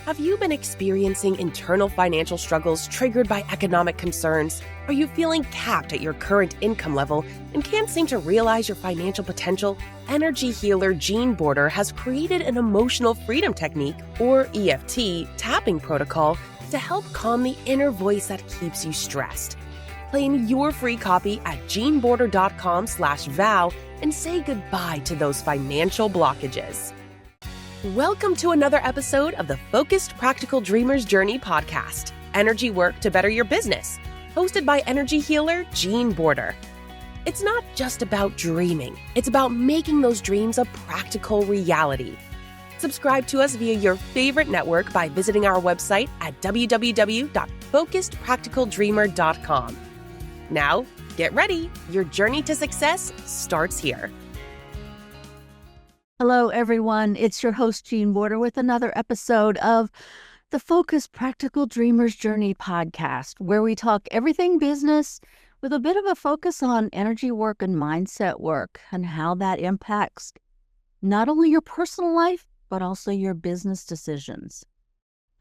Have you been experiencing internal financial struggles triggered by economic concerns? Are you feeling capped at your current income level and can't seem to realize your financial potential? Energy healer Jean Border has created an emotional freedom technique, or EFT, tapping protocol to help calm the inner voice that keeps you stressed. Claim your free copy at jeanborder.com/vow and say goodbye to those financial blockages. Welcome to another episode of the Focused Practical Dreamer's Journey podcast, Energy Work to Better Your Business, hosted by energy healer Jean Border. It's not just about dreaming, it's about making those dreams a practical reality. Subscribe to us via your favorite network by visiting our website at www.focusedpracticaldreamer.com. Now, get ready. Your journey to success starts here. Hello, everyone. It's your host, Jean Border, with another episode of the Focused Practical Dreamer's Journey podcast, where we talk everything business with a bit of a focus on energy work and mindset work and how that impacts not only your personal life, but also your business decisions.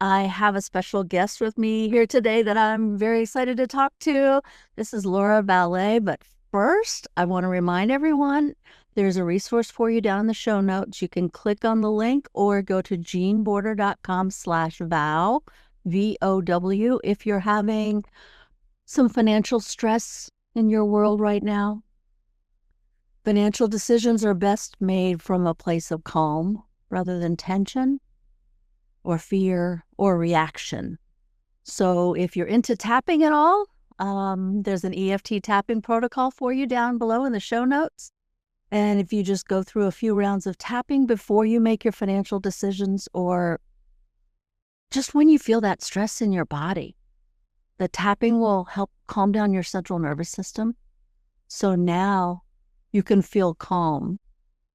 I have a special guest with me here today that I'm very excited to talk to. This is Laura Ballet, but first, I want to remind everyone there's a resource for you down in the show notes. You can click on the link or go to jeanborder.com/vow, VOW, if you're having some financial stress in your world right now. Financial decisions are best made from a place of calm rather than tension or fear or reaction. So if you're into tapping at all, there's an EFT tapping protocol for you down below in the show notes. And if you just go through a few rounds of tapping before you make your financial decisions, or just when you feel that stress in your body, the tapping will help calm down your central nervous system. So now you can feel calm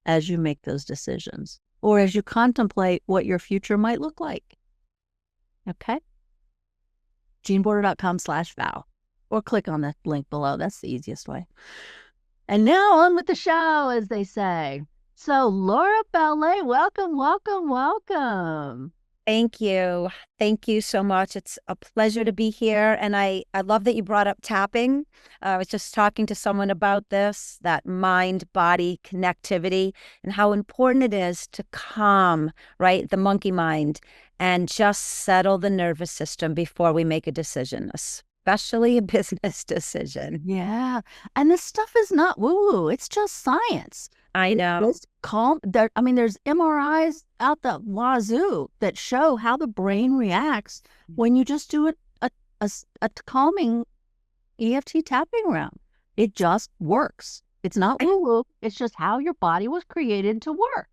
as you make those decisions or as you contemplate what your future might look like. Okay? jeanborder.com/vow, or click on the link below. That's the easiest way. And now on with the show, as they say. So Laura Ballet, welcome, welcome, welcome. Thank you. Thank you so much. It's a pleasure to be here. And I love that you brought up tapping. I was just talking to someone about this, that mind-body connectivity and how important it is to calm, right, the monkey mind and just settle the nervous system before we make a decision, especially a business decision. Yeah. And this stuff is not woo-woo. It's just science. I know. It's calm. There's MRIs out the wazoo that show how the brain reacts when you just do a calming EFT tapping round. It just works. It's not woo-woo. It's just how your body was created to work.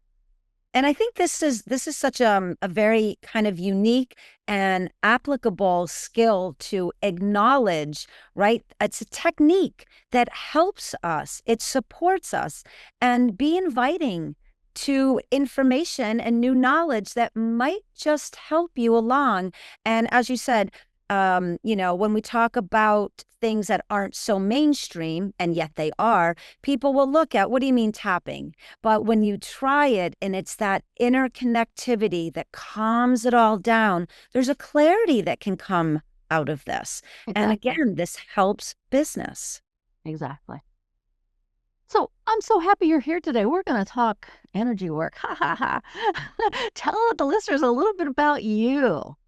And I think this is such a very kind of unique and applicable skill to acknowledge, right? It's a technique that helps us, it supports us, and be inviting to information and new knowledge that might just help you along. And as you said, when we talk about things that aren't so mainstream, and yet they are, people will look at, what do you mean tapping? But when you try it and it's that inner connectivity that calms it all down, there's a clarity that can come out of this. Exactly. And again, this helps business. Exactly. So I'm so happy you're here today. We're going to talk energy work. Ha ha ha. Tell the listeners a little bit about you.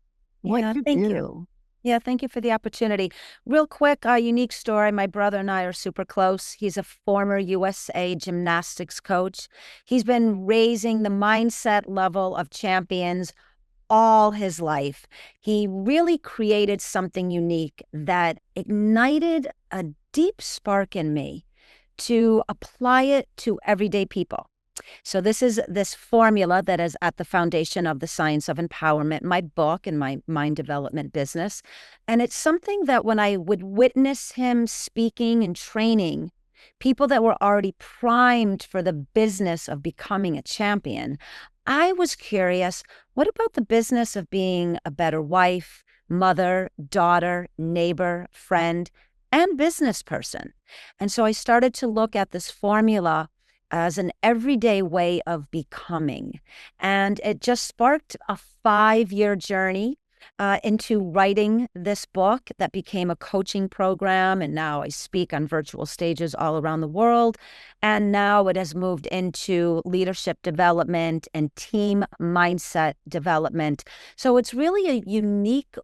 What you do. Yeah, thank you for the opportunity. Real quick, a unique story. My brother and I are super close. He's a former USA gymnastics coach. He's been raising the mindset level of champions all his life. He really created something unique that ignited a deep spark in me to apply it to everyday people. So this is this formula that is at the foundation of the Science of Empowerment, my book and my mind development business. And it's something that when I would witness him speaking and training people that were already primed for the business of becoming a champion, I was curious, what about the business of being a better wife, mother, daughter, neighbor, friend, and business person? And so I started to look at this formula as an everyday way of becoming. And it just sparked a 5-year journey into writing this book that became a coaching program. And now I speak on virtual stages all around the world. And now it has moved into leadership development and team mindset development. So it's really a unique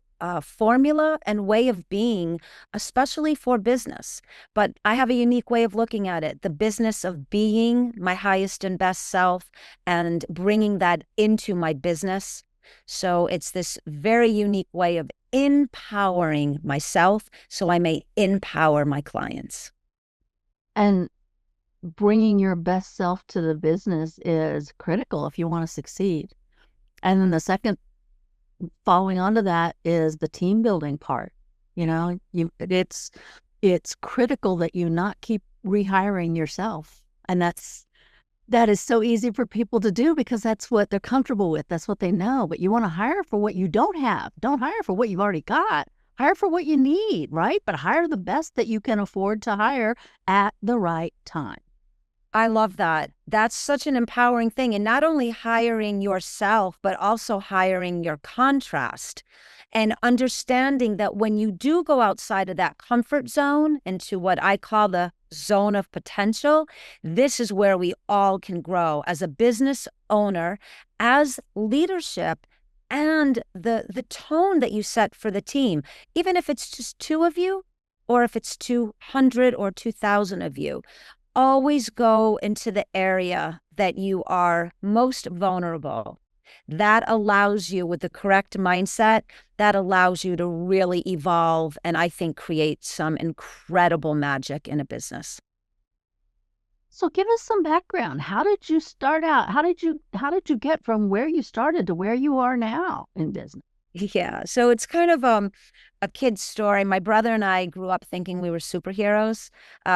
formula and way of being, especially for business. But I have a unique way of looking at it, the business of being my highest and best self and bringing that into my business. So it's this very unique way of empowering myself so I may empower my clients. And bringing your best self to the business is critical if you want to succeed. And then the second, following onto that, is the team building part. It's critical that you not keep rehiring yourself. And that is so easy for people to do because that's what they're comfortable with. That's what they know. But you want to hire for what you don't have. Don't hire for what you've already got. Hire for what you need, right? But hire the best that you can afford to hire at the right time. I love that. That's such an empowering thing. And not only hiring yourself, but also hiring your contrast and understanding that when you do go outside of that comfort zone into what I call the zone of potential, this is where we all can grow as a business owner, as leadership, and the tone that you set for the team, even if it's just 2 of you, or if it's 200 or 2,000 of you. Always go into the area that you are most vulnerable. That allows you, with the correct mindset, that allows you to really evolve and I think create some incredible magic in a business. So give us some background. How did you start out? How did you get from where you started to where you are now in business? Yeah, so it's kind of a kid's story. My brother and I grew up thinking we were superheroes.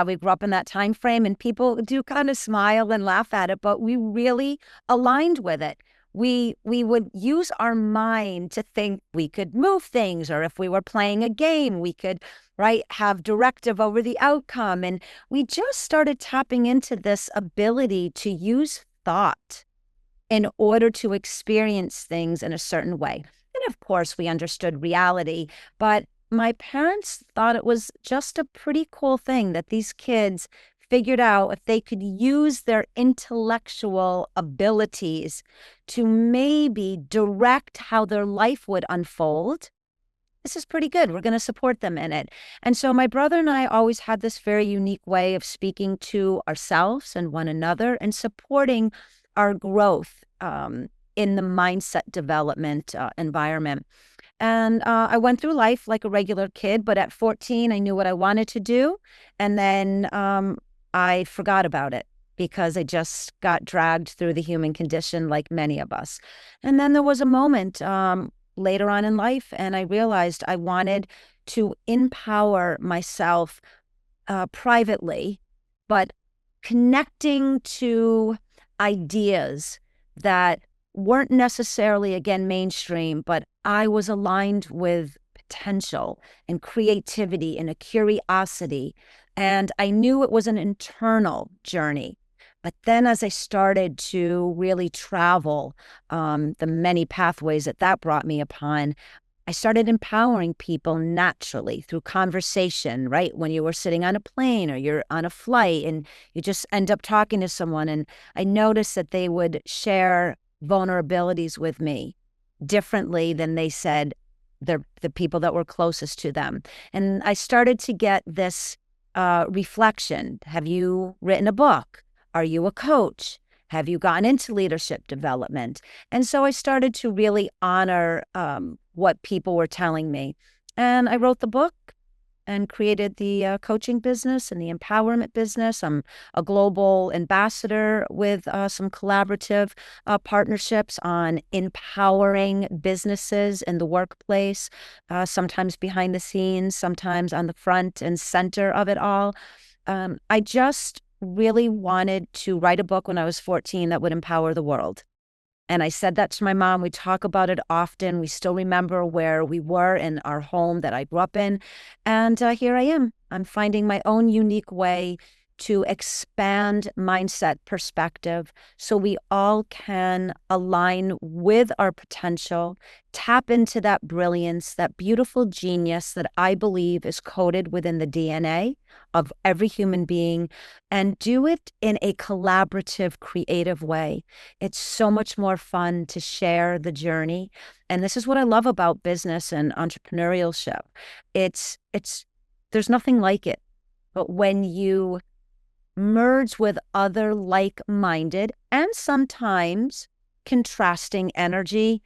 We grew up in that time frame, and people do kind of smile and laugh at it, but we really aligned with it. We would use our mind to think we could move things, or if we were playing a game, we could, right, have directive over the outcome. And we just started tapping into this ability to use thought in order to experience things in a certain way. And of course, we understood reality, but my parents thought it was just a pretty cool thing that these kids figured out if they could use their intellectual abilities to maybe direct how their life would unfold. This is pretty good. We're going to support them in it. And so my brother and I always had this very unique way of speaking to ourselves and one another and supporting our growth in the mindset development environment. And I went through life like a regular kid, but at 14, I knew what I wanted to do. And then I forgot about it because I just got dragged through the human condition like many of us. And then there was a moment later on in life, and I realized I wanted to empower myself privately, but connecting to ideas that weren't necessarily, again, mainstream, but I was aligned with potential and creativity and a curiosity. And I knew it was an internal journey. But then as I started to really travel the many pathways that brought me upon, I started empowering people naturally through conversation, right? When you were sitting on a plane or you're on a flight and you just end up talking to someone. And I noticed that they would share vulnerabilities with me differently than they said the people that were closest to them. And I started to get this reflection. Have you written a book? Are you a coach? Have you gotten into leadership development? And so I started to really honor what people were telling me. And I wrote the book and created the coaching business and the empowerment business. I'm a global ambassador with some collaborative partnerships on empowering businesses in the workplace, sometimes behind the scenes, sometimes on the front and center of it all. I just really wanted to write a book when I was 14 that would empower the world. And I said that to my mom. We talk about it often. We still remember where we were in our home that I grew up in. And here I am. I'm finding my own unique way to expand mindset perspective so we all can align with our potential, tap into that brilliance, that beautiful genius that I believe is coded within the DNA of every human being, and do it in a collaborative, creative way. It's so much more fun to share the journey. And this is what I love about business and entrepreneurship. It's there's nothing like it. But when you merge with other like-minded and sometimes contrasting energy,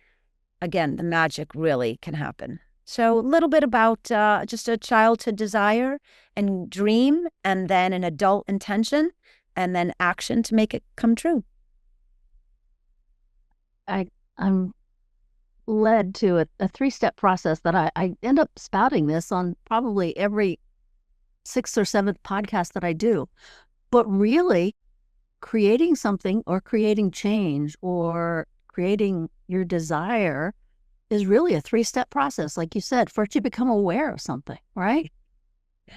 again, the magic really can happen. So a little bit about just a childhood desire and dream, and then an adult intention, and then action to make it come true. I'm led to a 3-step process that I end up spouting this on probably every 6th or 7th podcast that I do. But really, creating something or creating change or creating your desire is really a 3-step process. Like you said, first you become aware of something, right? Yeah.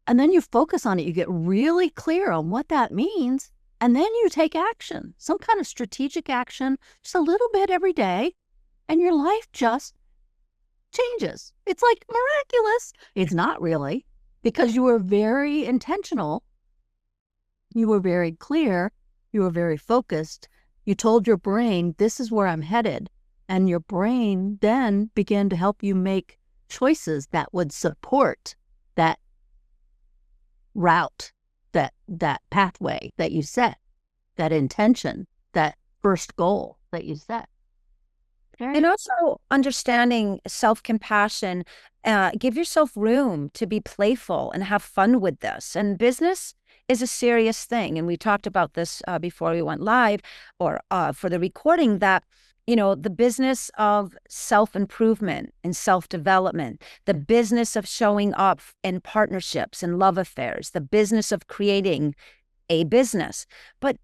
And then you focus on it. You get really clear on what that means. And then you take action, some kind of strategic action, just a little bit every day. And your life just changes. It's like miraculous. It's not really, because you were very intentional. You were very clear. You were very focused. You told your brain, this is where I'm headed. And your brain then began to help you make choices that would support that route, that pathway that you set, that intention, that first goal that you set. And also understanding self-compassion, give yourself room to be playful and have fun with this. And business is a serious thing. And we talked about this before we went live, or for the recording, that, you know, the business of self-improvement and self-development, the business of showing up in partnerships and love affairs, the business of creating a business. But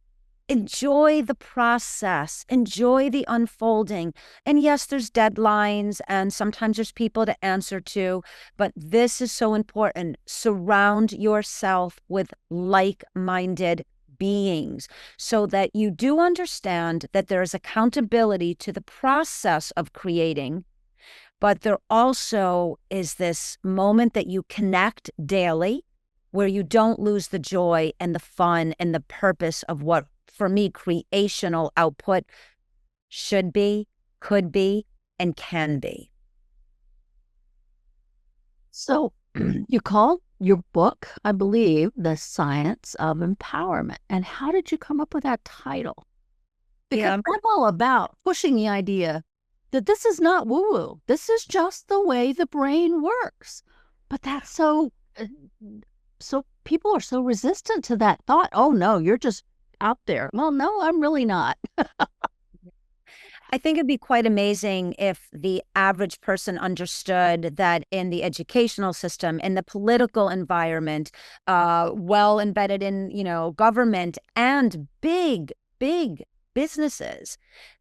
enjoy the process, enjoy the unfolding. And yes, there's deadlines and sometimes there's people to answer to, but this is so important. Surround yourself with like-minded beings so that you do understand that there is accountability to the process of creating, but there also is this moment that you connect daily where you don't lose the joy and the fun and the purpose of what, for me, creational output should be, could be, and can be. So you called your book, I believe, The Science of Empowerment. And how did you come up with that title? Because I'm all about pushing the idea that this is not woo-woo. This is just the way the brain works. But that's so people are so resistant to that thought. Oh, no, you're just out there. Well, no, I'm really not. I think it'd be quite amazing if the average person understood that in the educational system, in the political environment, well embedded in, you know, government and big businesses,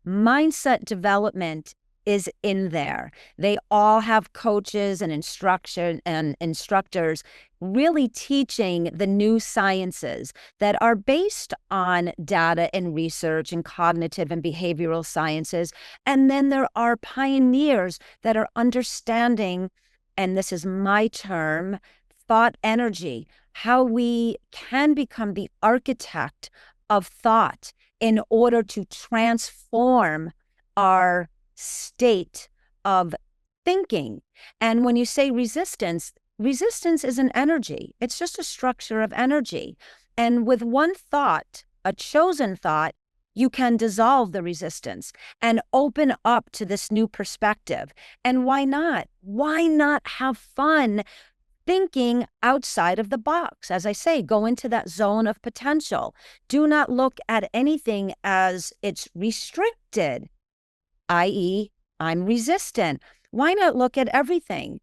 mindset development is in there. They all have coaches and instructors really teaching the new sciences that are based on data and research and cognitive and behavioral sciences. And then there are pioneers that are understanding, and this is my term, thought energy, how we can become the architect of thought in order to transform our state of thinking. And when you say resistance is an energy. It's just a structure of energy. And with one thought, a chosen thought, you can dissolve the resistance and open up to this new perspective. And why not? Why not have fun thinking outside of the box? As I say, go into that zone of potential. Do not look at anything as it's restricted, i.e., I'm resistant. Why not look at everything?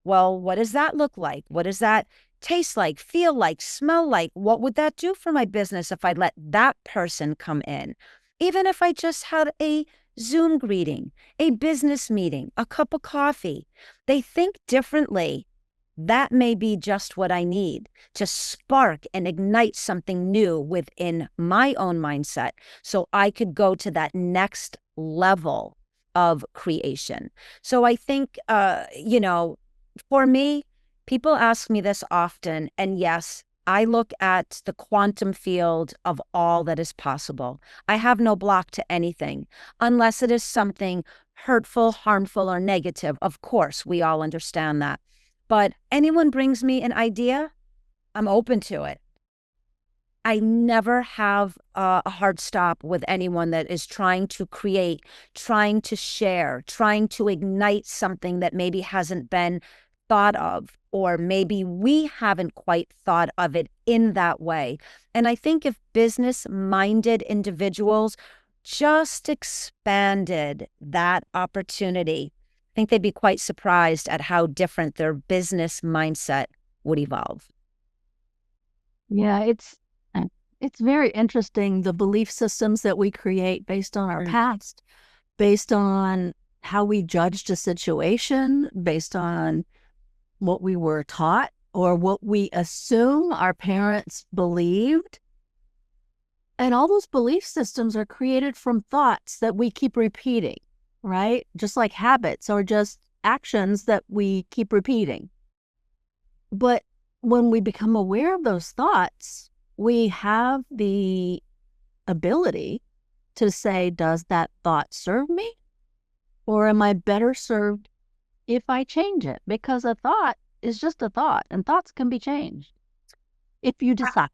Well, what does that look like? What does that taste like, feel like, smell like? What would that do for my business if I let that person come in? Even if I just had a Zoom greeting, a business meeting, a cup of coffee. They think differently that may be just what I need to spark and ignite something new within my own mindset so I could go to that next level of creation. So I think, for me, people ask me this often, and yes, I look at the quantum field of all that is possible. I have no block to anything unless it is something hurtful, harmful, or negative. Of course, we all understand that. But anyone brings me an idea, I'm open to it. I never have a hard stop with anyone that is trying to create, trying to share, trying to ignite something that maybe hasn't been thought of, or maybe we haven't quite thought of it in that way. And I think if business-minded individuals just expanded that opportunity, I think they'd be quite surprised at how different their business mindset would evolve. Yeah, it's very interesting, the belief systems that we create based on our past, based on how we judged a situation, based on what we were taught or what we assume our parents believed. And all those belief systems are created from thoughts that we keep repeating, right? Just like habits or just actions that we keep repeating. But when we become aware of those thoughts, we have the ability to say, does that thought serve me? Or am I better served if I change it? Because a thought is just a thought, and thoughts can be changed if you decide.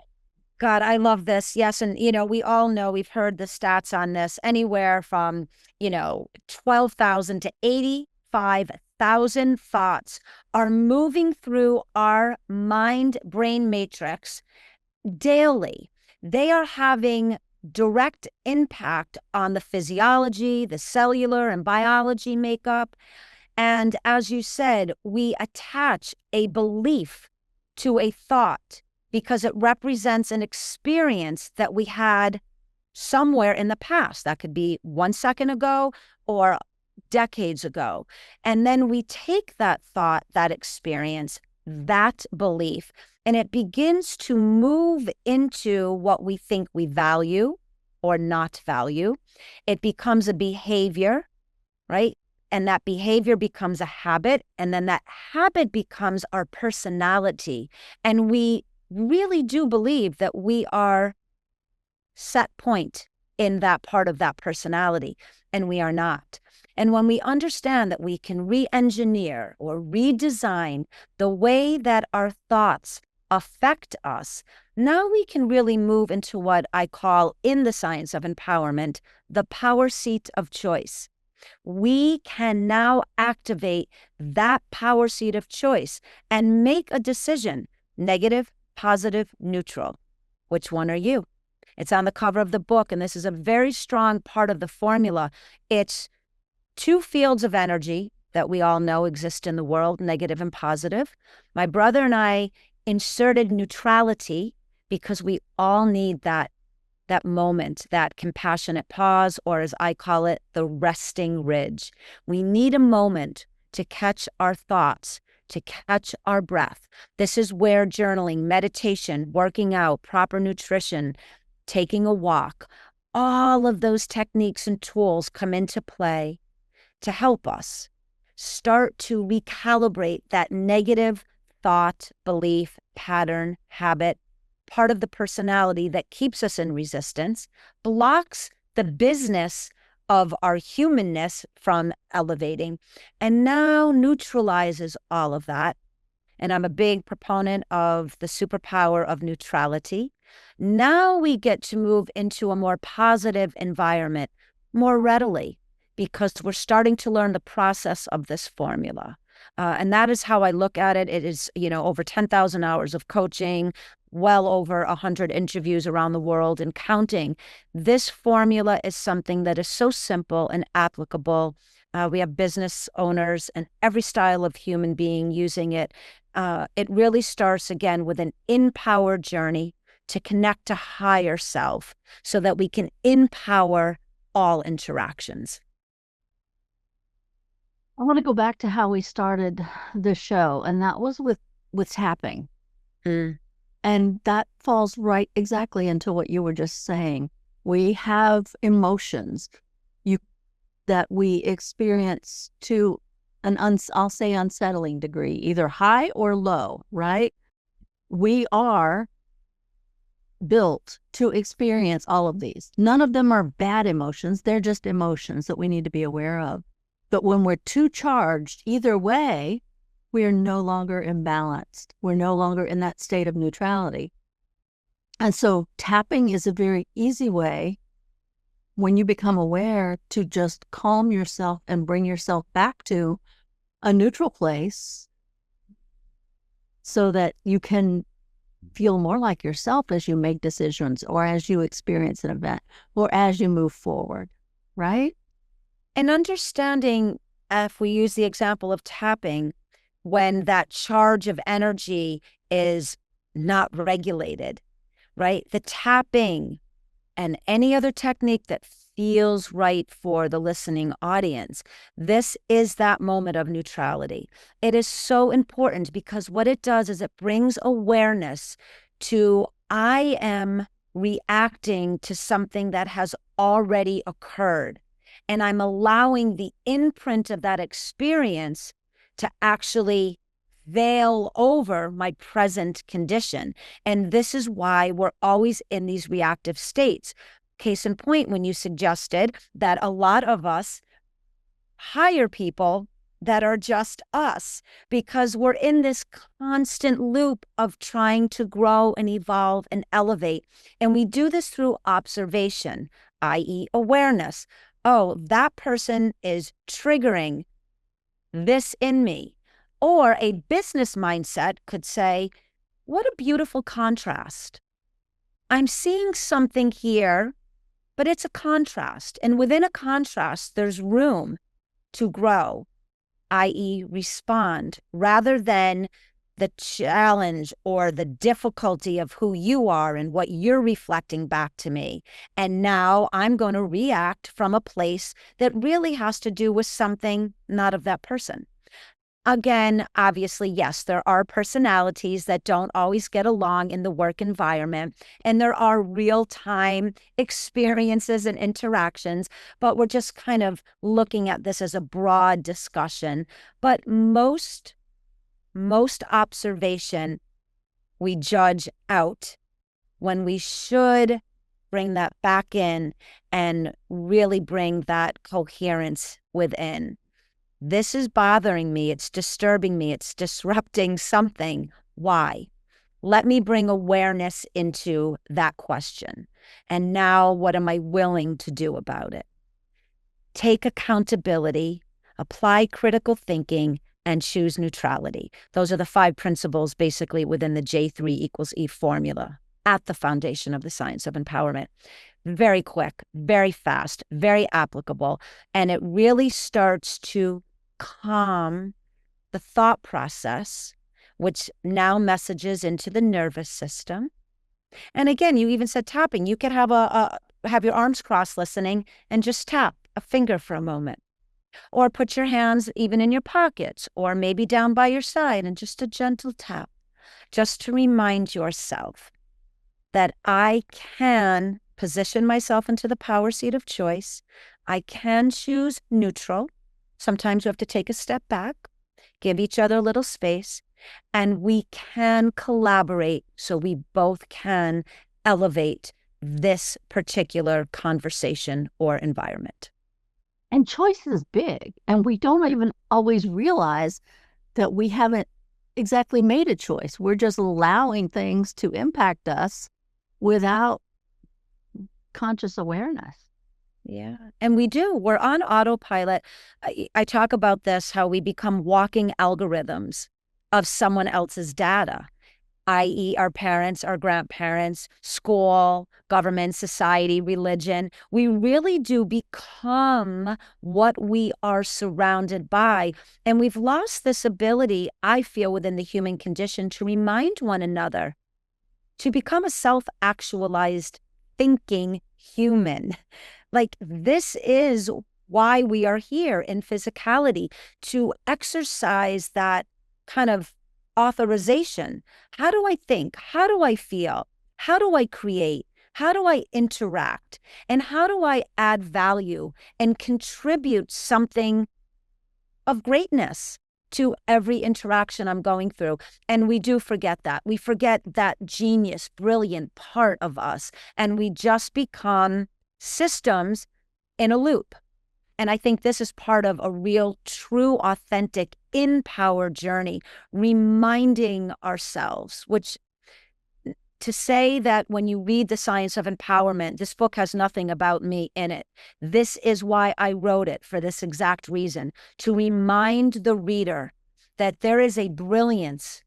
God, I love this. Yes. And, we all know, we've heard the stats on this, anywhere from, 12,000 to 85,000 thoughts are moving through our mind-brain matrix daily. They are having direct impact on the physiology, the cellular and biology makeup. And as you said, we attach a belief to a thought because it represents an experience that we had somewhere in the past. That could be 1 second ago or decades ago. And then we take that thought, that experience, that belief, and it begins to move into what we think we value or not value. It becomes a behavior, right? And that behavior becomes a habit. And then that habit becomes our personality. And we really do believe that we are set point in that part of that personality, and we are not. And when we understand that we can re-engineer or redesign the way that our thoughts affect us, now we can really move into what I call, in the science of empowerment, the power seat of choice. We can now activate that power seat of choice and make a decision, negative, positive, neutral. Which one are you? It's on the cover of the book, and this is a very strong part of the formula. It's 2 fields of energy that we all know exist in the world, negative and positive. My brother and I inserted neutrality because we all need that moment, that compassionate pause, or as I call it, the resting ridge. We need a moment to catch our thoughts, to catch our breath. This is where journaling, meditation, working out, proper nutrition, taking a walk, all of those techniques and tools come into play to help us start to recalibrate that negative thought, belief, pattern, habit, part of the personality that keeps us in resistance, blocks the business of our humanness from elevating, and now neutralizes all of that. And I'm a big proponent of the superpower of neutrality. Now we get to move into a more positive environment more readily because we're starting to learn the process of this formula. And that is how I look at it. It is, over 10,000 hours of coaching, well over 100 interviews around the world and counting. This formula is something that is so simple and applicable. We have business owners and every style of human being using it. It really starts, again, with an empowered journey to connect to higher self so that we can empower all interactions. I want to go back to how we started the show, and that was with with tapping. Mm. And that falls right exactly into what you were just saying. We have emotions that we experience to an, I'll say, unsettling degree, either high or low, right? We are built to experience all of these. None of them are bad emotions. They're just emotions that we need to be aware of. But when we're too charged, either way, we are no longer imbalanced. We're no longer in that state of neutrality. And so tapping is a very easy way, when you become aware, to just calm yourself and bring yourself back to a neutral place so that you can feel more like yourself as you make decisions or as you experience an event or as you move forward, right? And understanding, if we use the example of tapping, when that charge of energy is not regulated, right? The tapping and any other technique that feels right for the listening audience, this is that moment of neutrality. It is so important because what it does is it brings awareness to, I am reacting to something that has already occurred. And I'm allowing the imprint of that experience to actually veil over my present condition. And this is why we're always in these reactive states. Case in point, when you suggested that a lot of us hire people that are just us because we're in this constant loop of trying to grow and evolve and elevate. And we do this through observation, i.e., awareness. Oh, that person is triggering this in me. Or a business mindset could say, what a beautiful contrast. I'm seeing something here, but it's a contrast. And within a contrast, there's room to grow, i.e., respond, rather than the challenge or the difficulty of who you are and what you're reflecting back to me. And now I'm going to react from a place that really has to do with something not of that person. Again, obviously, yes, there are personalities that don't always get along in the work environment, and there are real-time experiences and interactions, but we're just kind of looking at this as a broad discussion. But most observation we judge out when we should bring that back in and really bring that coherence within. This is bothering me. It's disturbing me. It's disrupting something. Why? Let me bring awareness into that question. And now, what am I willing to do about it? Take accountability, apply critical thinking, and choose neutrality. Those are the 5 principles basically within the J3=E formula at the foundation of the science of empowerment. Very quick, very fast, very applicable. And it really starts to calm the thought process, which now messages into the nervous system. And again, you even said tapping. You could have have your arms crossed listening and just tap a finger for a moment. Or put your hands even in your pockets or maybe down by your side and just a gentle tap, just to remind yourself that I can position myself into the power seat of choice. I can choose neutral. Sometimes we have to take a step back, give each other a little space, and we can collaborate so we both can elevate this particular conversation or environment. And choice is big, and we don't even always realize that we haven't exactly made a choice. We're just allowing things to impact us without conscious awareness. Yeah, and we do. We're on autopilot. I talk about this, how we become walking algorithms of someone else's data, i.e., our parents, our grandparents, school, government, society, religion. We really do become what we are surrounded by. And we've lost this ability, I feel, within the human condition to remind one another to become a self-actualized thinking human. Like, this is why we are here in physicality, to exercise that kind of authorization. How do I think? How do I feel? How do I create? How do I interact? And how do I add value and contribute something of greatness to every interaction I'm going through? And we do forget that. We forget that genius, brilliant part of us, and we just become systems in a loop. And I think this is part of a real, true, authentic, empowered journey, reminding ourselves, which to say that when you read The Science of Empowerment, this book has nothing about me in it. This is why I wrote it, for this exact reason, to remind the reader that there is a brilliance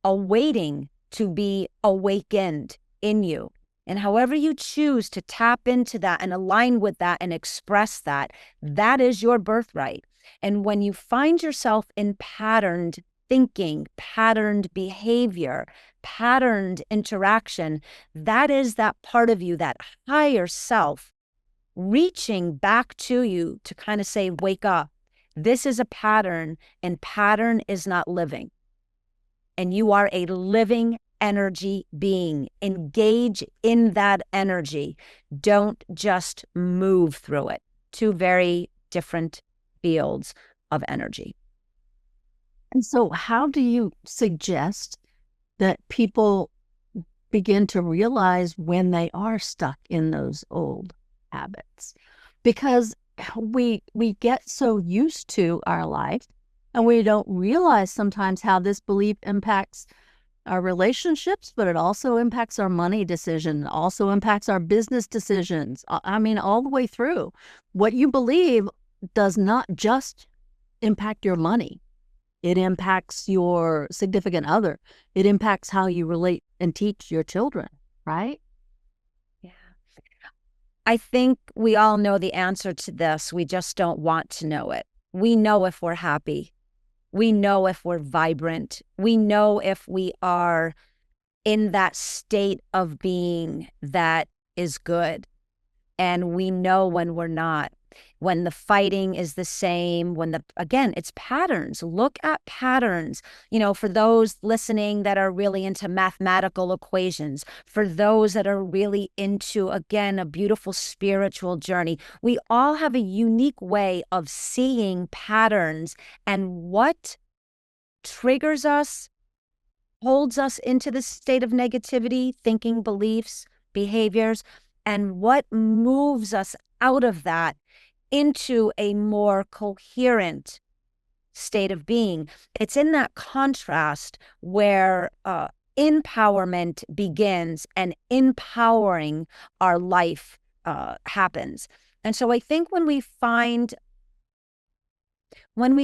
awaiting to be awakened in you. And however you choose to tap into that and align with that and express that, that is your birthright. And when you find yourself in patterned thinking, patterned behavior, patterned interaction, that is that part of you, that higher self, reaching back to you to kind of say, wake up. This is a pattern, and pattern is not living. And you are a living energy being. Engage in that energy. Don't just move through it. Two very different fields of energy. And so how do you suggest that people begin to realize when they are stuck in those old habits? Because we get so used to our life, and we don't realize sometimes how this belief impacts our relationships, but it also impacts our money decision, also impacts our business decisions. I mean, all the way through. What you believe does not just impact your money. It impacts your significant other. It impacts how you relate and teach your children, right? Yeah. I think we all know the answer to this. We just don't want to know it. We know if we're happy. We know if we're vibrant. We know if we are in that state of being that is good. And we know when we're not, when the fighting is the same, again, it's patterns. Look at patterns. For those listening that are really into mathematical equations, for those that are really into, again, a beautiful spiritual journey, we all have a unique way of seeing patterns and what triggers us, holds us into the state of negativity, thinking, beliefs, behaviors, and what moves us out of that into a more coherent state of being. It's in that contrast where empowerment begins and empowering our life happens. And so I think when we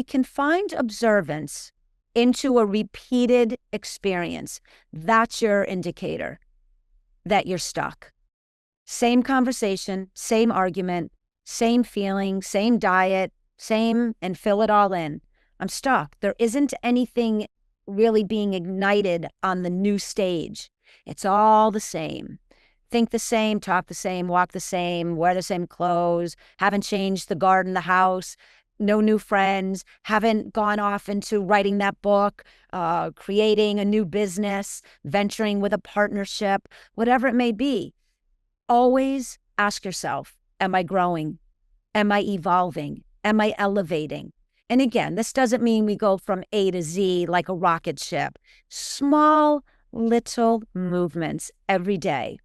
can find observance into a repeated experience, that's your indicator that you're stuck. Same conversation, same argument, same feeling, same diet, same, and fill it all in. I'm stuck. There isn't anything really being ignited on the new stage. It's all the same. Think the same, talk the same, walk the same, wear the same clothes, haven't changed the garden, the house, no new friends, haven't gone off into writing that book, creating a new business, venturing with a partnership, whatever it may be. Always ask yourself, am I growing? Am I evolving? Am I elevating? And again, this doesn't mean we go from A to Z like a rocket ship. Small, little movements every day.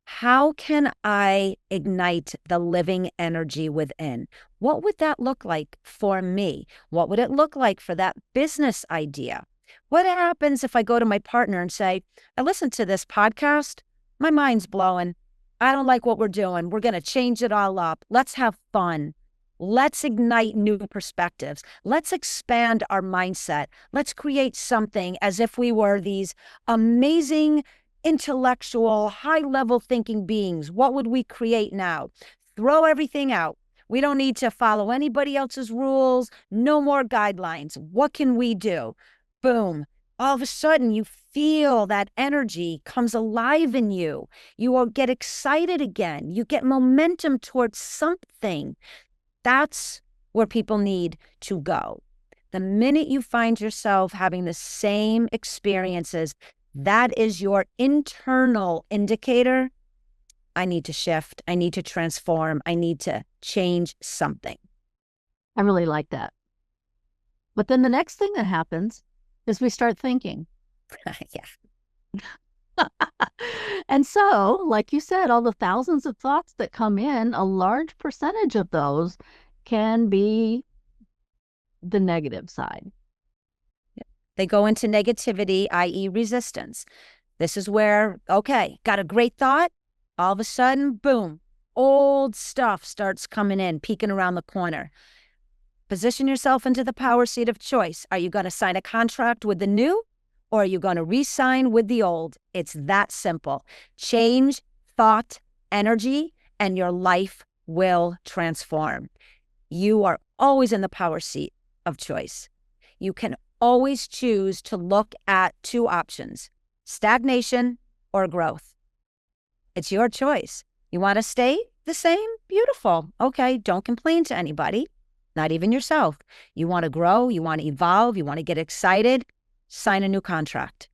How can I ignite the living energy within? What would that look like for me? What would it look like for that business idea? What happens if I go to my partner and say, I listened to this podcast, my mind's blowing. I don't like what we're doing. We're going to change it all up. Let's have fun. Let's ignite new perspectives. Let's expand our mindset. Let's create something as if we were these amazing, intellectual, high-level thinking beings. What would we create now? Throw everything out. We don't need to follow anybody else's rules. No more guidelines. What can we do? Boom. All of a sudden, you feel that energy comes alive in you. You will get excited again. You get momentum towards something. That's where people need to go. The minute you find yourself having the same experiences, that is your internal indicator. I need to shift. I need to transform. I need to change something. I really like that. But then the next thing that happens is we start thinking. Yeah. And so, like you said, all the thousands of thoughts that come in, a large percentage of those can be the negative side. They go into negativity, i.e. resistance. This is where, okay, got a great thought. All of a sudden, boom, old stuff starts coming in, peeking around the corner. Position yourself into the power seat of choice. Are you going to sign a contract with the new, or are you going to re-sign with the old? It's that simple. Change thought, energy, and your life will transform. You are always in the power seat of choice. You can always choose to look at two options: stagnation or growth. It's your choice. You want to stay the same? Beautiful. Okay, don't complain to anybody, not even yourself. You want to grow, you want to evolve, you want to get excited, sign a new contract,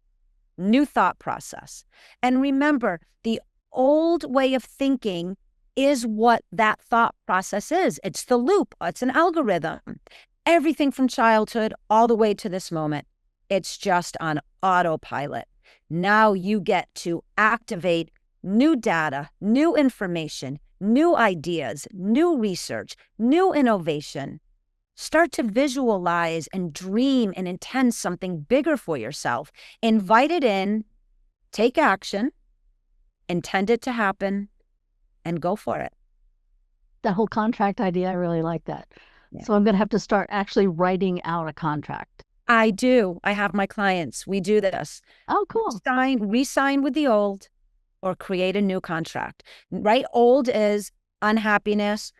new thought process. And remember, the old way of thinking is what that thought process is. It's the loop. It's an algorithm. Everything from childhood all the way to this moment, it's just on autopilot. Now you get to activate new data, new information, new ideas, new research, new innovation. Start to visualize and dream and intend something bigger for yourself. Invite it in, take action, intend it to happen, and go for it. That whole contract idea, I really like that. Yeah. So I'm going to have to start actually writing out a contract. I do. I have my clients. We do this. Oh, cool. Re-sign with the old, or create a new contract, right? Old is unhappiness,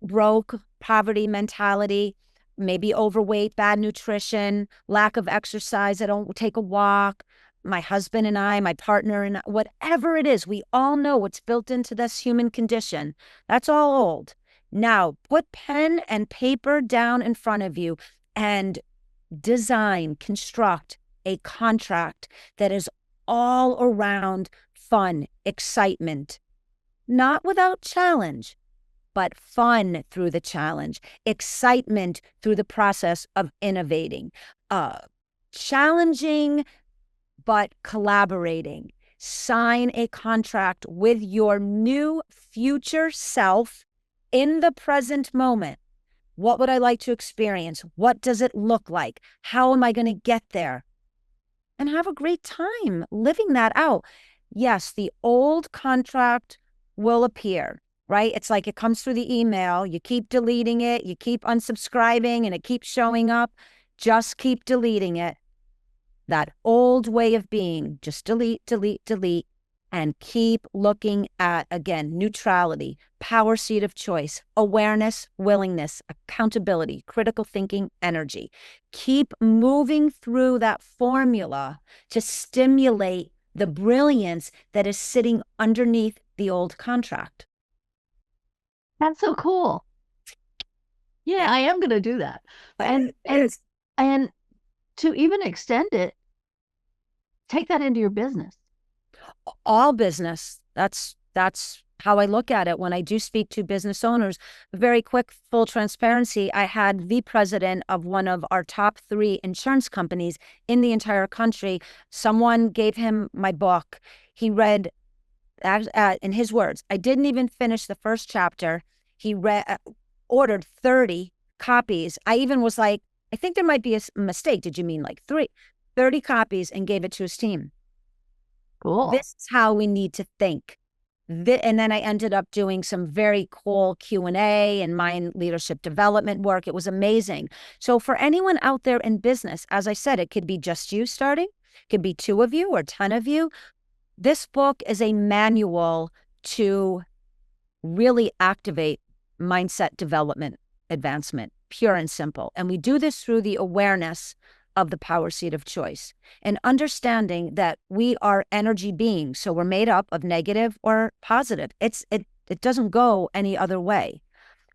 broke, poverty mentality, maybe overweight, bad nutrition, lack of exercise. I don't take a walk. My husband and I, my partner and whatever it is, we all know what's built into this human condition. That's all old. Now, put pen and paper down in front of you and design, construct a contract that is all around fun, excitement, not without challenge, but fun through the challenge, excitement through the process of innovating, challenging, but collaborating. Sign a contract with your new future self in the present moment. What would I like to experience? What does it look like? How am I going to get there? And have a great time living that out. Yes, the old contract will appear, right? It's like it comes through the email. You keep deleting it. You keep unsubscribing and it keeps showing up. Just keep deleting it. That old way of being, just delete, delete, delete, and keep looking at, again, neutrality, power seat of choice, awareness, willingness, accountability, critical thinking, energy. Keep moving through that formula to stimulate the brilliance that is sitting underneath the old contract. That's so cool. Yeah, I am going to do that. And to even extend it, take that into your business. All business. That's how I look at it when I do speak to business owners. Very quick, full transparency. I had the president of one of our top 3 insurance companies in the entire country. Someone gave him my book. He read, in his words, I didn't even finish the first chapter. He ordered 30 copies. I even was like, I think there might be a mistake. Did you mean like 3? 30 copies, and gave it to his team. Cool. This is how we need to think. And then I ended up doing some very cool Q&A and mind leadership development work. It was amazing. So for anyone out there in business, as I said, it could be just you starting, it could be 2 of you or 10 of you. This book is a manual to really activate mindset development, advancement, pure and simple. And we do this through the awareness of the power seat of choice and understanding that we are energy beings. So we're made up of negative or positive. It doesn't go any other way.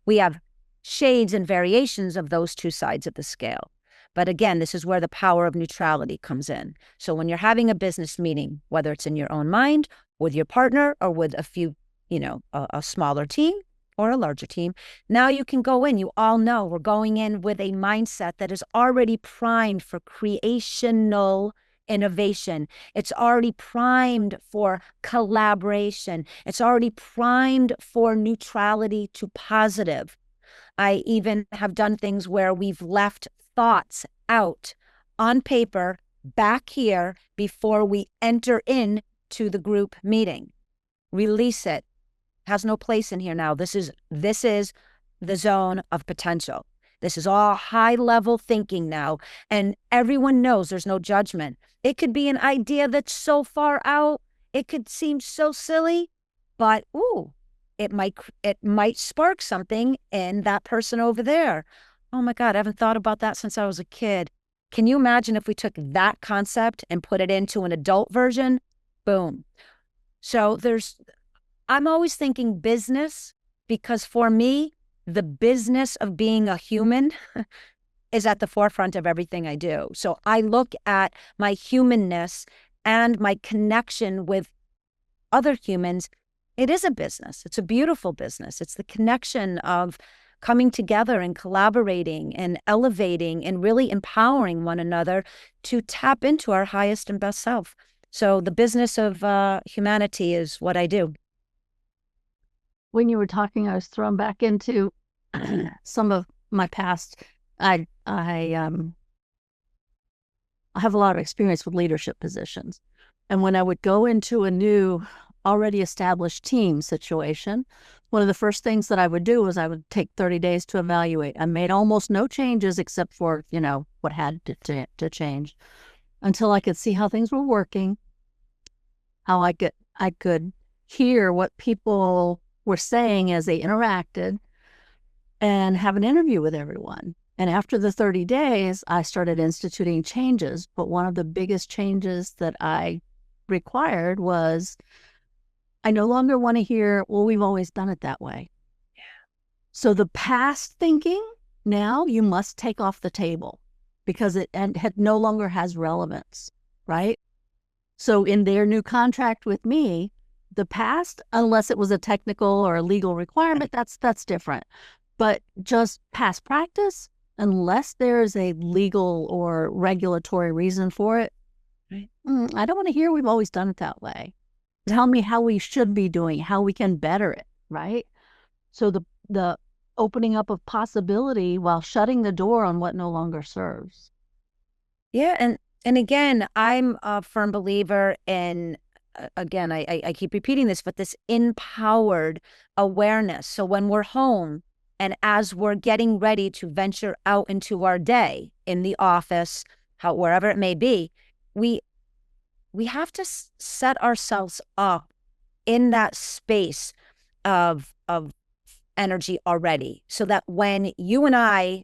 We have shades and variations of those two sides of the scale. But again, this is where the power of neutrality comes in. So when you're having a business meeting, whether it's in your own mind, with your partner, or with a few, a smaller team or a larger team, now you can go in. You all know we're going in with a mindset that is already primed for creational innovation. It's already primed for collaboration. It's already primed for neutrality to positive. I even have done things where we've left thoughts out on paper back here before we enter into the group meeting. Release it. Has no place in here now. This is the zone of potential. This is all high level thinking now, and everyone knows there's no judgment. It could be an idea that's so far out, it could seem so silly, but it might spark something in that person over there. Oh my God, I haven't thought about that since I was a kid. Can you imagine if we took that concept and put it into an adult version? Boom. So I'm always thinking business, because for me, the business of being a human is at the forefront of everything I do. So I look at my humanness and my connection with other humans. It is a business. It's a beautiful business. It's the connection of coming together and collaborating and elevating and really empowering one another to tap into our highest and best self. So the business of humanity is what I do. When you were talking, I was thrown back into some of my past. I have a lot of experience with leadership positions. And when I would go into a new, already established team situation, one of the first things that I would do was I would take 30 days to evaluate. I made almost no changes except for, what had to change, until I could see how things were working, how I could hear what people were saying as they interacted, and have an interview with everyone. And after the 30 days, I started instituting changes. But one of the biggest changes that I required was, I no longer want to hear, well, we've always done it that way. Yeah. So the past thinking, now you must take off the table, because it no longer has relevance, right? So in their new contract with me, the past, unless it was a technical or a legal requirement, that's different. But just past practice, unless there's a legal or regulatory reason for it, right. I don't want to hear we've always done it that way. Tell me how we should be doing, how we can better it, right? So the opening up of possibility while shutting the door on what no longer serves. Yeah, and again, I'm a firm believer in, again, I keep repeating this, but this empowered awareness. So when we're home and as we're getting ready to venture out into our day in the office, wherever it may be, we have to set ourselves up in that space of energy already, so that when you and I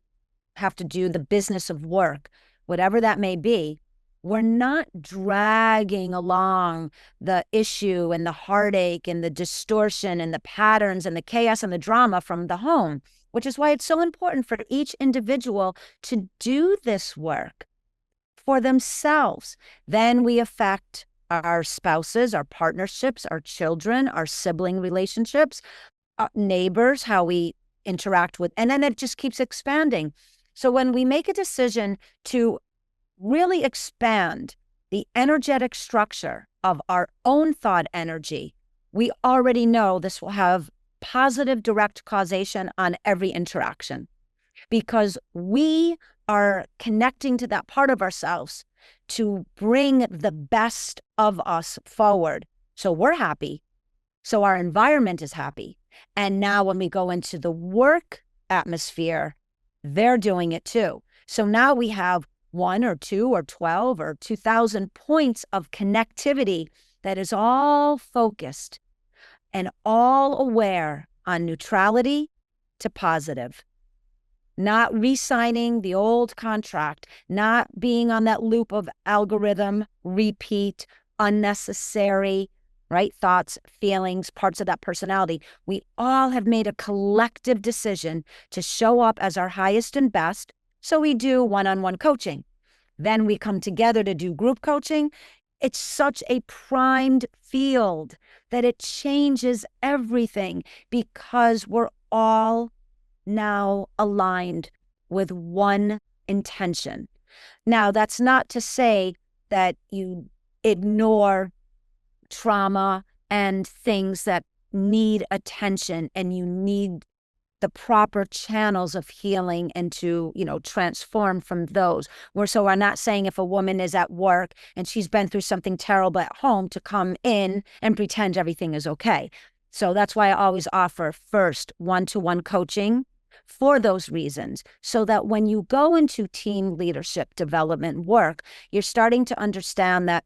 have to do the business of work, whatever that may be, we're not dragging along the issue and the heartache and the distortion and the patterns and the chaos and the drama from the home, which is why it's so important for each individual to do this work for themselves. Then we affect our spouses, our partnerships, our children, our sibling relationships, neighbors, how we interact with, and then it just keeps expanding. So when we make a decision to really expand the energetic structure of our own thought energy, we already know this will have positive direct causation on every interaction, because we are connecting to that part of ourselves to bring the best of us forward. So we're happy. So our environment is happy. And now when we go into the work atmosphere, they're doing it too. So now we have 1 or 2 or 12 or 2,000 points of connectivity that is all focused and all aware on neutrality to positive. Not re-signing the old contract, not being on that loop of algorithm, repeat, unnecessary, right? Thoughts, feelings, parts of that personality. We all have made a collective decision to show up as our highest and best. So we do one-on-one coaching. Then we come together to do group coaching. It's such a primed field that it changes everything because we're all now aligned with one intention. Now, that's not to say that you ignore trauma and things that need attention and you need the proper channels of healing and to, transform from those. We're not saying if a woman is at work and she's been through something terrible at home to come in and pretend everything is okay. So that's why I always offer first one-to-one coaching for those reasons, so that when you go into team leadership development work, you're starting to understand that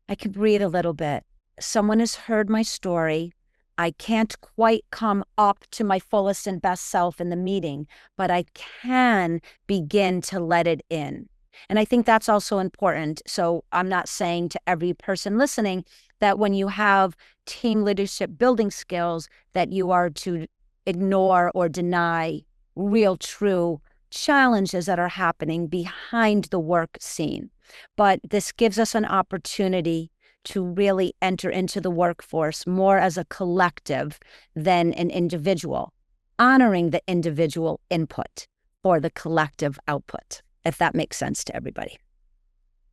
I can breathe a little bit. Someone has heard my story. I can't quite come up to my fullest and best self in the meeting, but I can begin to let it in. And I think that's also important. So I'm not saying to every person listening that when you have team leadership building skills that you are to ignore or deny real, true challenges that are happening behind the work scene. But this gives us an opportunity to really enter into the workforce more as a collective than an individual, honoring the individual input for the collective output, if that makes sense to everybody.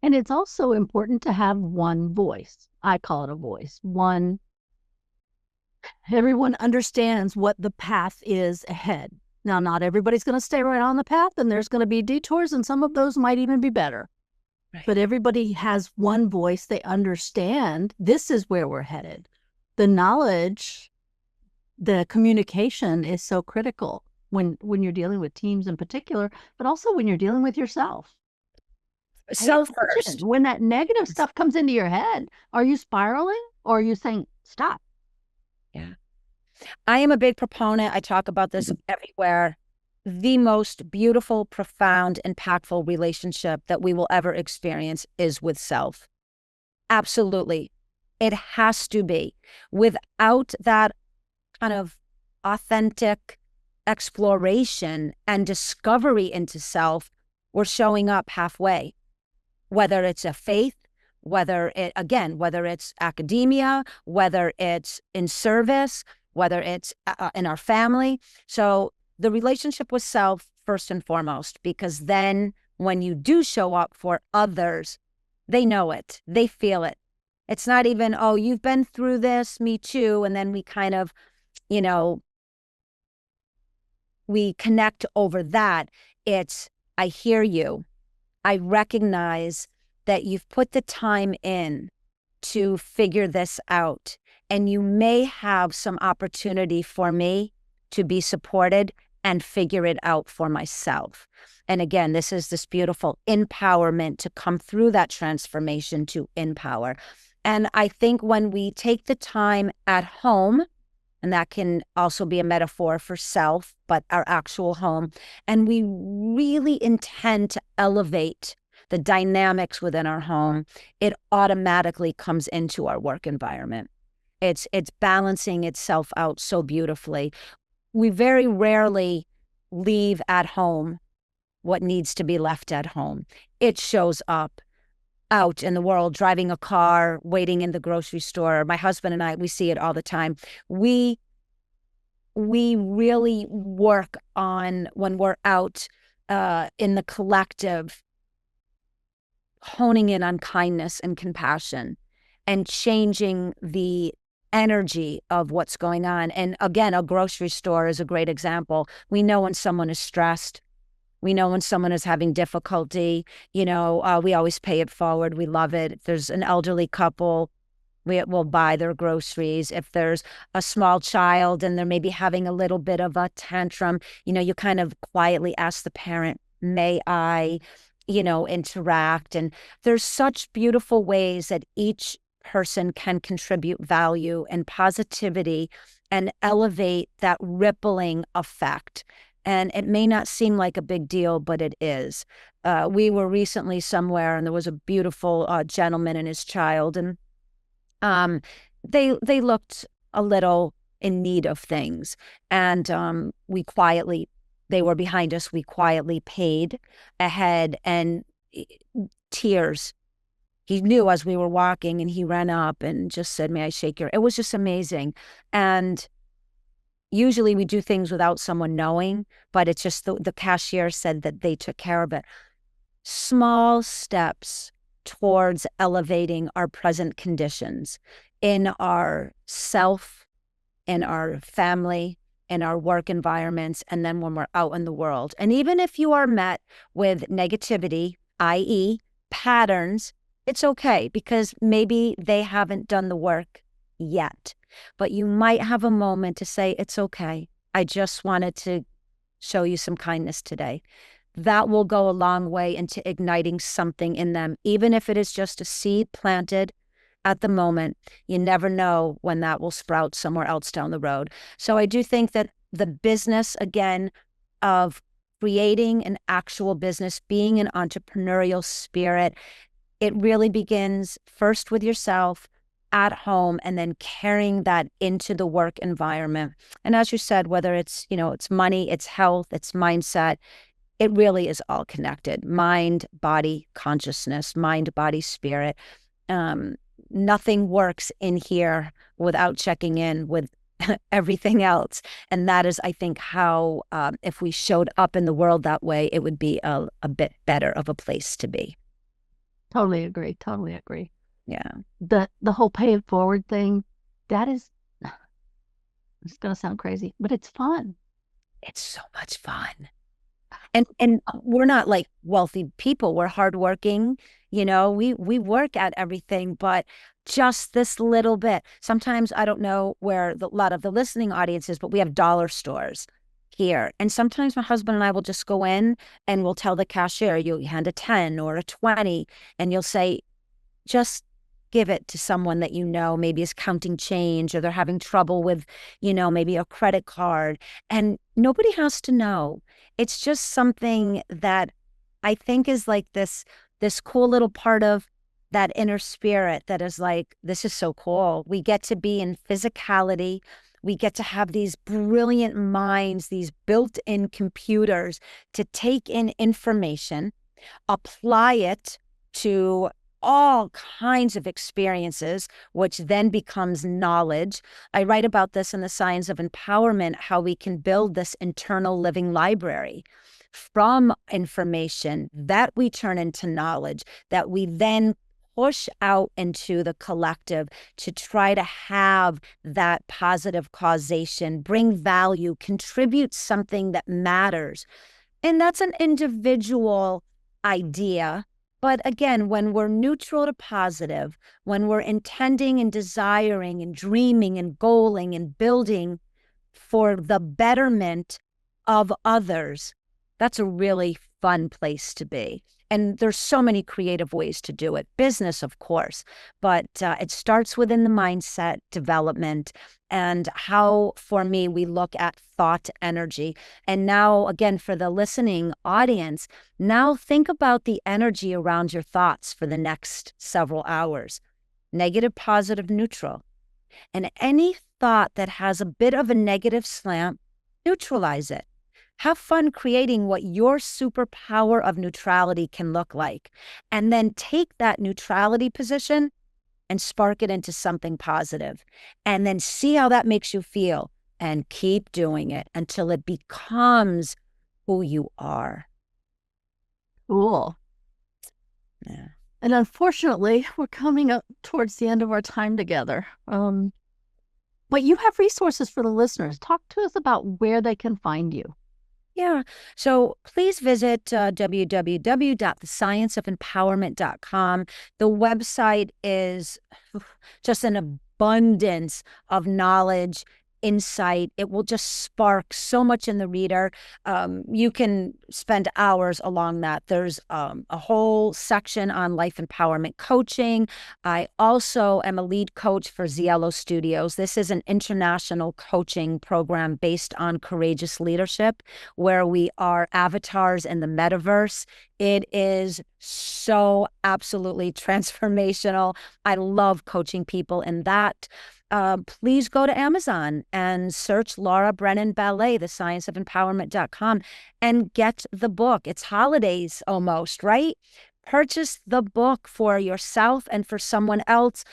And it's also important to have one voice. I call it a voice. One, everyone understands what the path is ahead. Now, not everybody's going to stay right on the path, and there's going to be detours, and some of those might even be better. Right. But everybody has one voice. They understand this is where we're headed. The knowledge, the communication is so critical when you're dealing with teams in particular, but also when you're dealing with yourself. Self first. When that negative stuff comes into your head, are you spiraling or are you saying, stop? Yeah. I am a big proponent. I talk about this everywhere. The most beautiful, profound, impactful relationship that we will ever experience is with self. Absolutely. It has to be. Without that kind of authentic exploration and discovery into self, we're showing up halfway. Whether it's a faith, whether it's academia, whether it's in service, whether it's in our family. So the relationship with self first and foremost, because then when you do show up for others, they know it, they feel it. It's not even, oh, you've been through this, me too. And then we kind of, we connect over that. It's, I hear you. I recognize that you've put the time in to figure this out. And you may have some opportunity for me to be supported and figure it out for myself. And again, this is this beautiful empowerment to come through that transformation to empower. And I think when we take the time at home, and that can also be a metaphor for self, but our actual home, and we really intend to elevate the dynamics within our home, it automatically comes into our work environment. It's balancing itself out so beautifully. We very rarely leave at home what needs to be left at home. It shows up out in the world, driving a car, waiting in the grocery store. My husband and I, we see it all the time. We really work on, when we're out in the collective, honing in on kindness and compassion and changing the energy of what's going on. And again, a grocery store is a great example. We know when someone is stressed. We know when someone is having difficulty. We always pay it forward. We love it. If there's an elderly couple, we will buy their groceries. If there's a small child and they're maybe having a little bit of a tantrum, you kind of quietly ask the parent, may I, interact. And there's such beautiful ways that each person can contribute value and positivity and elevate that rippling effect. And it may not seem like a big deal, but it is. We were recently somewhere and there was a beautiful gentleman and his child. And they looked a little in need of things. And they were behind us. We quietly paid ahead, and tears. He knew as we were walking, and he ran up and just said, "May I shake your?" It was just amazing. And usually we do things without someone knowing, but it's just the cashier said that they took care of it. Small steps towards elevating our present conditions in our self, in our family, in our work environments, and then when we're out in the world. And even if you are met with negativity, i.e., patterns, it's okay, because maybe they haven't done the work yet. But you might have a moment to say, it's okay. I just wanted to show you some kindness today. That will go a long way into igniting something in them, even if it is just a seed planted at the moment. You never know when that will sprout somewhere else down the road. So I do think that the business, again, of creating an actual business, being an entrepreneurial spirit, it really begins first with yourself at home, and then carrying that into the work environment. And as you said, whether it's, it's money, it's health, it's mindset, it really is all connected. Mind, body, consciousness, mind, body, spirit. Nothing works in here without checking in with everything else. And that is, I think, how, if we showed up in the world that way, it would be a bit better of a place to be. Totally agree. Totally agree. Yeah. The whole pay it forward thing, that is, it's going to sound crazy, but it's fun. It's so much fun. And we're not like wealthy people. We're hardworking. We work at everything, but just this little bit. Sometimes I don't know where a lot of the listening audience is, but we have dollar stores here. And sometimes my husband and I will just go in and we'll tell the cashier, you hand a 10 or a 20, and you'll say, just give it to someone that maybe is counting change, or they're having trouble with, maybe a credit card. And nobody has to know. It's just something that I think is like this cool little part of that inner spirit that is like, this is so cool. We get to be in physicality. We get to have these brilliant minds, these built-in computers to take in information, apply it to all kinds of experiences, which then becomes knowledge. I write about this in The Science of Empowerment, how we can build this internal living library from information that we turn into knowledge, that we then push out into the collective to try to have that positive causation, bring value, contribute something that matters. And that's an individual idea. But again, when we're neutral to positive, when we're intending and desiring and dreaming and goaling and building for the betterment of others, that's a really fun place to be. And there's so many creative ways to do it. Business, of course, but it starts within the mindset development and how, for me, we look at thought energy. And now, again, for the listening audience, now think about the energy around your thoughts for the next several hours. Negative, positive, neutral. And any thought that has a bit of a negative slant, neutralize it. Have fun creating what your superpower of neutrality can look like. And then take that neutrality position and spark it into something positive. And then see how that makes you feel. And keep doing it until it becomes who you are. Cool. Yeah. And unfortunately, we're coming up towards the end of our time together. But you have resources for the listeners. Talk to us about where they can find you. Yeah. So please visit www.thescienceofempowerment.com. The website is just an abundance of knowledge insight. It will just spark so much in the reader. You can spend hours along that. There's a whole section on life empowerment coaching. I also am a lead coach for Ziello Studios. This is an international coaching program based on courageous leadership, where we are avatars in the metaverse. It is so absolutely transformational. I love coaching people in that. Please go to Amazon and search Laura Ballet, thescienceofempowerment.com, and get the book. It's holidays almost, right? Purchase the book for yourself and for someone else.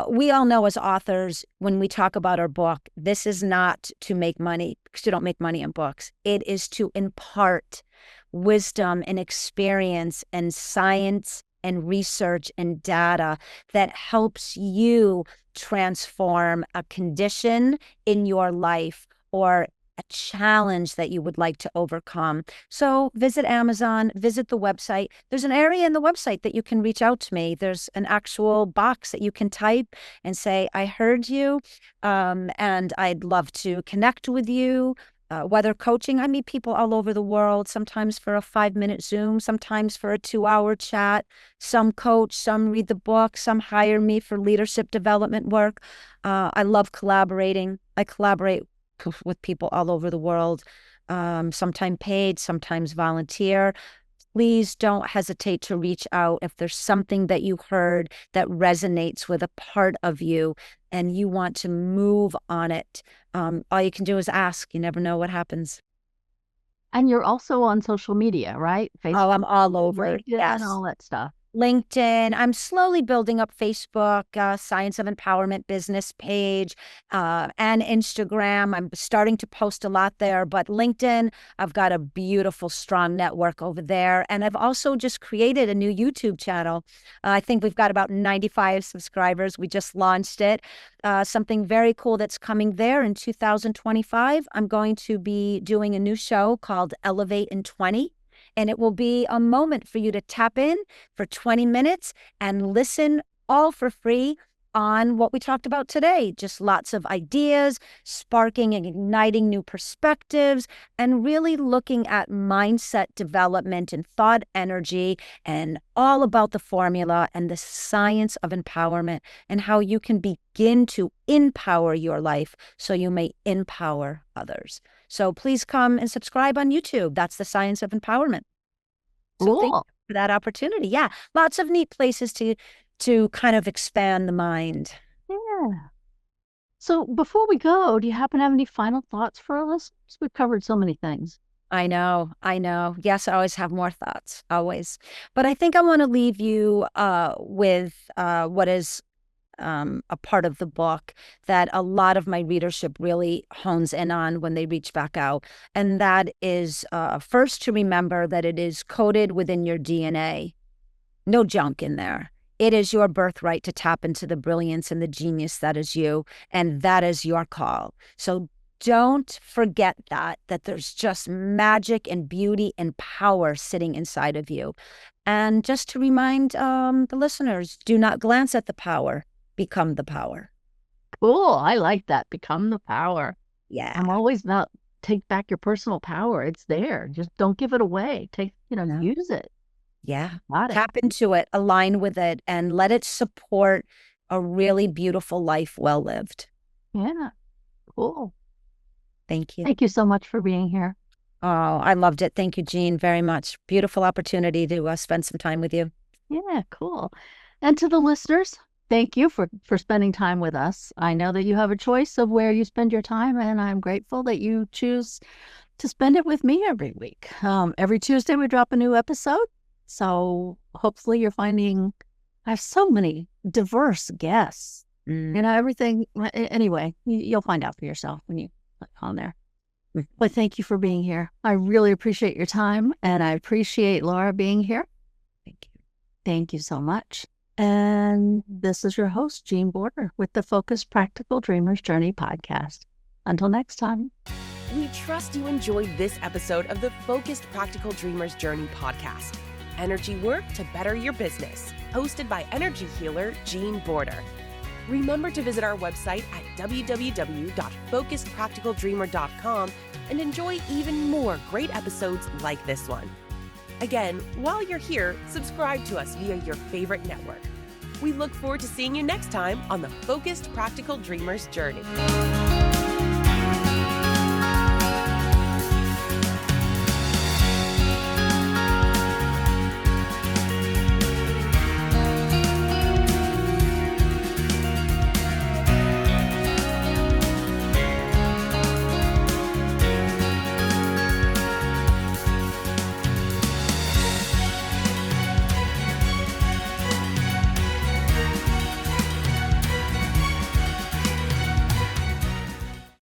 We all know as authors, when we talk about our book, this is not to make money, because you don't make money in books. It is to impart wisdom and experience and science and research and data that helps you transform a condition in your life or a challenge that you would like to overcome. So visit Amazon, visit the website. There's an area in the website that you can reach out to me. There's an actual box that you can type and say, I heard you, and I'd love to connect with you. Whether coaching, I meet people all over the world, sometimes for a 5-minute Zoom, sometimes for a 2-hour chat. Some coach, some read the book, some hire me for leadership development work. I love collaborating. I collaborate with people all over the world, sometimes paid, sometimes volunteer. Please don't hesitate to reach out if there's something that you heard that resonates with a part of you and you want to move on it. All you can do is ask. You never know what happens. And you're also on social media, right? Oh, I'm all over. LinkedIn, Yes. and all that stuff. LinkedIn. I'm slowly building up Facebook, Science of Empowerment business page, and Instagram. I'm starting to post a lot there, but LinkedIn, I've got a beautiful, strong network over there. And I've also just created a new YouTube channel. I think we've got about 95 subscribers. We just launched it. Something very cool that's coming there in 2025. I'm going to be doing a new show called Elevate in 20. And it will be a moment for you to tap in for 20 minutes and listen all for free on what we talked about today. Just lots of ideas, sparking and igniting new perspectives, and really looking at mindset development and thought energy, and all about the formula and the science of empowerment and how you can begin to empower your life so you may empower others. So please come and subscribe on YouTube. That's the Science of Empowerment. So thank you for that opportunity. Yeah, lots of neat places to kind of expand the mind. Yeah. So before we go, do you happen to have any final thoughts for our listeners? We've covered so many things. I know. Yes, I always have more thoughts, always. But I think I want to leave you with what is a part of the book that a lot of my readership really hones in on when they reach back out. And that is first to remember that it is coded within your DNA. No junk in there. It is your birthright to tap into the brilliance and the genius that is you, and that is your call. So don't forget that there's just magic and beauty and power sitting inside of you. And just to remind the listeners, do not glance at the power. Become the power. Cool. I like that. Become the power. Yeah. I'm always about take back your personal power. It's there. Just don't give it away. Use it. Yeah. Got it. Tap into it, align with it, and let it support a really beautiful life well lived. Yeah. Cool. Thank you. Thank you so much for being here. Oh, I loved it. Thank you, Jean, very much. Beautiful opportunity to spend some time with you. Yeah, cool. And to the listeners, thank you for spending time with us. I know that you have a choice of where you spend your time, and I'm grateful that you choose to spend it with me every week. Every Tuesday, we drop a new episode. So hopefully you're finding I have so many diverse guests. Everything. Anyway, you'll find out for yourself when you click on there. But thank you for being here. I really appreciate your time, and I appreciate Laura being here. Thank you. Thank you so much. And this is your host, Jean Border, with the Focused Practical Dreamers Journey podcast. Until next time. We trust you enjoyed this episode of the Focused Practical Dreamers Journey podcast. Energy work to better your business. Hosted by energy healer Jean Border. Remember to visit our website at www.focusedpracticaldreamer.com and enjoy even more great episodes like this one. Again, while you're here, subscribe to us via your favorite network. We look forward to seeing you next time on the Focused Practical Dreamers Journey.